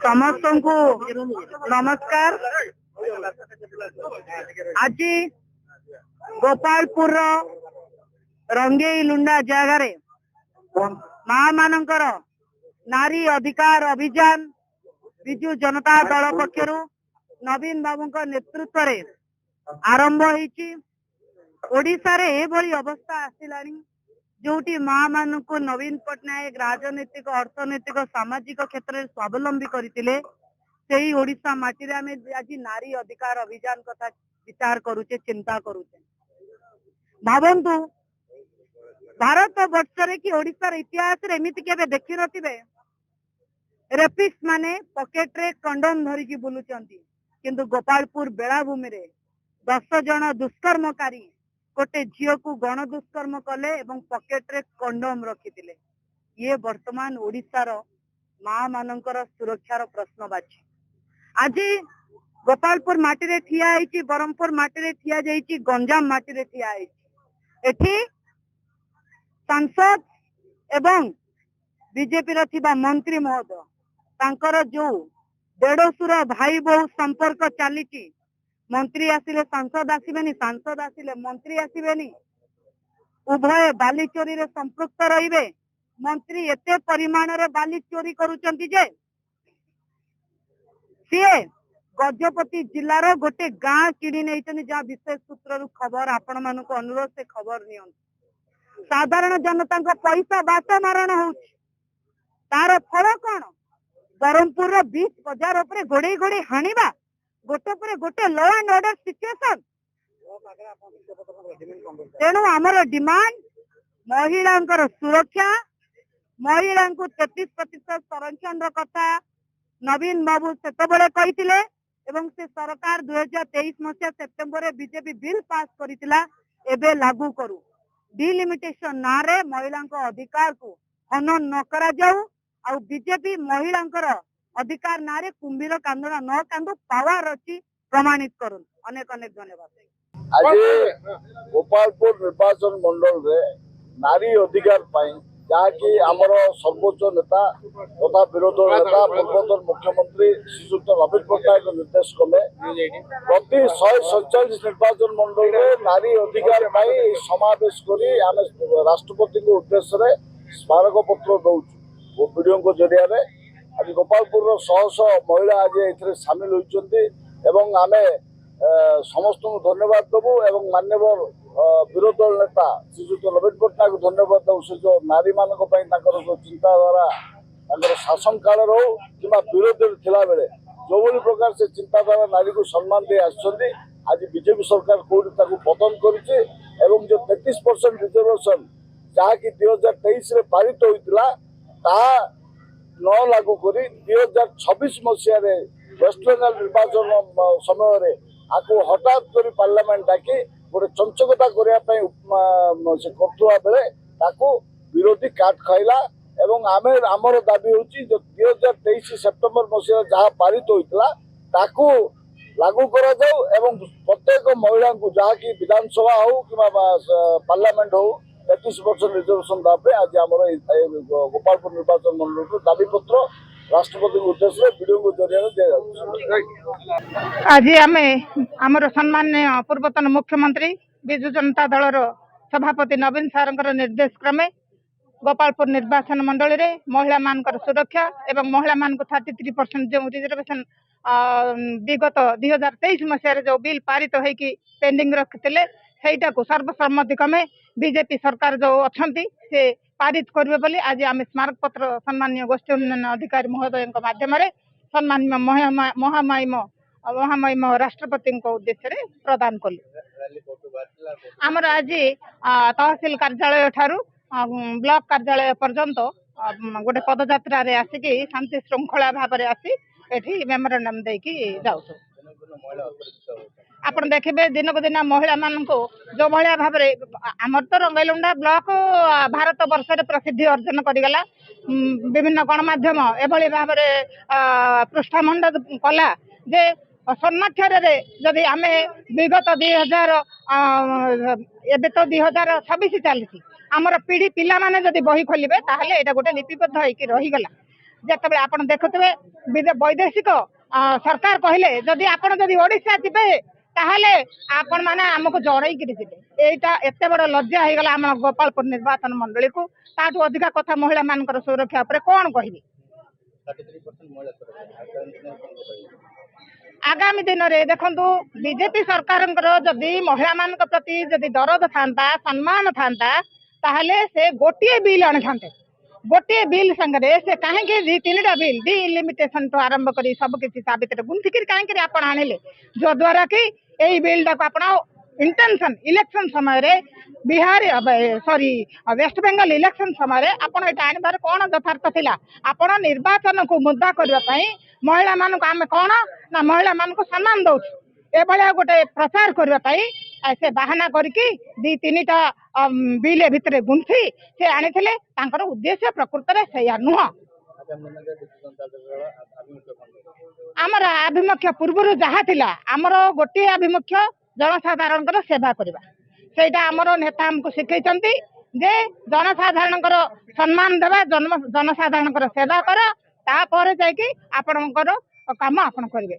समस्त को नमस्कार। आज गोपालपुर रंगेई लुंडा जगार माँ मानकर नारी अधिकार अभियान विजु जनता दल पक्षर नवीन बाबू नेतृत्व रे आरंभ होईची। ओडिशा रे एभली अवस्था आसिलानी जोटी माँ मान को नवीन पट्टनायक राजनीतिक अर्थनैतिक सामाजिक क्षेत्र में स्वावलंबी करथिले। सेही ओडिशा माटी रे आमे आज नारी अधिकार अभियान कथा विचार करूचे, चिंता करूचे। भावंतु भारत वर्ष रे कि ओडिशा रे इतिहास रे एमिति केबे देखि नथिबे रेपिस्ट माने पॉकेट रे कंडोम धरि कि बुलुचंती, किंतु गोपालपुर बेलाभूमि रे 10 जन दुष्कर्मकारी गोटे झील को गण दुष्कर्म कले एवं पॉकेट रे कंडोम रखिथिले। ये वर्तमान ओडिशार माँ मानकर सुरक्षार प्रश्नवाची। आज गोपालपुर माटी रे ठिया आइची, बरमपुर माटी रे ठिया जाइची, गंजाम माटी रे ठिया आइची। एठी सांसद एवं बीजेपी रा थिबा मंत्री महोदय तांकर जो देड़सुर भाई बहु संपर्क चलीची, मंत्री आसिले सांसद आसीबेनी, सांसद आसिले मंत्री आसीबेनी, उभय बाली चोरी रे संपृक्त रहिबे। मंत्री एते परिमाण रे बाली चोरी करूचंती जे सीए गजपति जिल्लार गोटे गाँ किणी नहीं, जहाँ विशेष सूत्र खबर आपण मानक अनुरोध से खबर नि। साधारण जनता पैसा बात मारण हो तार फल कौन? बरमपुर 20 बजार उपरे गोड़े गोड़े हाणिबा, गोटे पर गोटे लॉ एंड ऑर्डर सिचुएशन। तेणु आमर डिमांड महिला सुरक्षा, महिला को 33% संरक्षण कथा नवीन बाबू सेतबेले कहिथिले एवं से सरकार 2023 मसीहा सेप्टेम्बर बीजेपी बिल पास करितिला। एबे लागू करू डिलिमिटेशन नारे महिला अधिकार को हनन न करा जाऊ। आ बीजेपी महिला अधिकार नारे कुंभीर कांदना न कांदू, पावर अच्छी प्रमाणित करूँ। अनेक अनेक धन्यवाद। आज गोपालपुर निर्वाचन मंडल रे नारी अधिकार जहाँकि आमर सर्वोच्च नेता तथा विरोधी नेता पूर्वतन मुख्यमंत्री श्रीजुक्त नवीन पट्टनायक निर्देश क्रमे प्रति 147 निर्वाचन मंडल रे नारी अधिकार समावेश करी आमे राष्ट्रपति को उद्देश्य स्मारक पत्र दौचु वीडियो को जरिया रे। आज गोपालपुर शह शह महिला आज ए सामिल होती एवं आमे समस्त को धन्यवाद देवु एवं मान्यवर विरोधी दल नेता श्रीजुक्त नवीन पट्टनायक धन्यवाद देवु। से जो नारी मान जो चिंताधारा शासन काल हो कि विरोधी थिला बेले जो प्रकार से चिंताधारा नारी को सम्मान दे आज बीजेपी सरकार कौटी पतन करिछि एवं जो 33% रिजर्वेशन जहाँकि 2023 रे पारित होइतिला ता न लागू करी 2026 मसीह वेस्ट बेंगल निर्वाचन समय आपको हठात कर पार्लियामेंट डाकी गोटे चंचकता करने बेले विरोधी काट खाइला एवं आमे आमर दाबी होची जो 2023 सेप्टेम्बर मसीह जहाँ पारित होइतिला ताकू लागू करा जाऊ एवं प्रत्येक महिला को जहाँ की विधानसभा हो कि पार्लियामेंट हो 33% रिजर्वेशन दाबे आज आम गोपालपुर निर्वाचन मंडल को दाबी पत्र राष्ट्रपति उद्देश्य वीडियो को जरिया आज आमे आमर सम्माननीय पूर्वतन मुख्यमंत्री विजु जनता दलर सभापति नवीन सारंकर निर्देश क्रमे गोपालपुर निर्वाचन मंडल रे महिला मानकर सुरक्षा एवं महिला मान को 33% जो रिजर्वेशन विगत 2023 मसीह जो बिल पारित होगी पेंडिंग रखिते ସେଇଟା को सर्वसम्मति क्रमे बीजेपी सरकार जो अच्छी से पारित करेंगे बोली आज आम स्मारक पत्र सम्मानीय गोष्ठी उन्नयन अधिकारी महोदय माध्यम सम्मान्य महामहिम राष्ट्रपति उद्देश्य प्रदान कलु। आमर आज तहसिल कार्यालय ठारू ब्लॉक कार्यालय पर्यंत गोटे पदयात्रा आसिक शांति श्रृंखला भाव में आसी एठी मेमोरेंडम देकी जाऊ। आपण देखिए दिन को दिन महिला मान को जो भाया भाव आमर तो रंगैलुंडा ब्लॉक भारत वर्ष प्रसिद्धि अर्जन करगला। विभिन्न गणमाध्यम एभली भाव पृष्ठामंड कला जे सन्नाक्षर जदि आम विगत 2000 एबे तो 2026 चली आमर पीढ़ी पिला माने जदि बही खोलिबे ताहले एटा गोटे लिपिबद्ध होइकी रहीगला। ଯେତେବେଳେ ଆପଣ ଦେଖୁଥିବେ ବୈଦେଶିକ ସରକାର କହିଲେ ଯଦି ଆପଣ ଯଦି ଓଡ଼ିଶା ଯିବେ ତାହେଲେ ଆପଣ ମାନେ ଆମକୁ ଜଣେଇକିରି ଯିବେ। ଏଇଟା ଏତେ ବଡ ଲଜ୍ଜା ହେଇଗଲା ଆମ ଗୋପାଳପୁର ନିର୍ବାଚନ ମଣ୍ଡଳୀକୁ। ତାଠୁ ଅଧିକା କଥା ମହିଳା ମାନଙ୍କର ସୁରକ୍ଷା ଉପରେ କଣ କହିବି। ଆଗାମୀ ଦିନରେ ଦେଖନ୍ତୁ ବିଜେପି ସରକାରଙ୍କର ଯଦି ମହିଳା ମାନଙ୍କ ପ୍ରତି ଯଦି ଦରଦ ଥାନ୍ତା ସମ୍ମାନ ଥାନ୍ତା ତାହେଲେ ସେ ଗୋଟିଏ ବିଲ୍ ଆଣିଥାନ୍ତେ। ଗୋଟିଏ ବିଲ୍ ସାଙ୍ଗରେ ସେ କାହିଁକି 2-3ଟା ବିଲ୍ ଡିଲିମିଟେସନ ଟୁ ଆରମ୍ଭ କରି ସବୁ କିଛି ତା ଭିତରେ ଗୁନ୍ଥିକିରି କାହିଁକି ଆପଣ ଆଣିଲେ ଯଦ୍ୱାରା କି ଏଇ ବିଲ୍ଟାକୁ ଆପଣ ଇଣ୍ଟେନସନ ଇଲେକ୍ସନ ସମୟରେ ବିହାର ୱେଷ୍ଟବେଙ୍ଗଲ ଇଲେକ୍ସନ ସମୟରେ ଆପଣ ଏଇଟା ଆଣିବାର କଣ ଯଥାର୍ଥ ଥିଲା। ଆପଣ ନିର୍ବାଚନକୁ ମୁଦ୍ଦା କରିବା ପାଇଁ ମହିଳା ମାନଙ୍କୁ ଆମେ କଣ ନା ମହିଳା ମାନଙ୍କୁ ସମ୍ମାନ ଦଉଛୁ ଏଭଳିଆ ଗୋଟେ ପ୍ରଚାର କରିବା ପାଇଁ ସେ ବାହାନା କରିକି 2-3ଟା ବିଲ୍ ଭିତରେ ଗୁନ୍ଥି ସେ ଆଣିଥିଲେ। ତାଙ୍କର ଉଦ୍ଦେଶ୍ୟ ପ୍ରକୃତରେ ସେଇଆ ନୁହଁ। ଆମର ଆଭିମୁଖ୍ୟ ପୂର୍ବରୁ ଯାହା ଥିଲା ଆମର ଗୋଟିଏ ଆଭିମୁଖ୍ୟ ଜନସାଧାରଣଙ୍କର ସେବା କରିବା। ସେଇଟା ଆମର ନେତା ଆମକୁ ଶିଖେଇଛନ୍ତି ଯେ ଜନସାଧାରଣଙ୍କର ସମ୍ମାନ ଦେବା ଜନସାଧାରଣଙ୍କର ସେବା କର ତାପରେ ଯାଇକି ଆପଣଙ୍କର କାମ ଆପଣ କରିବେ।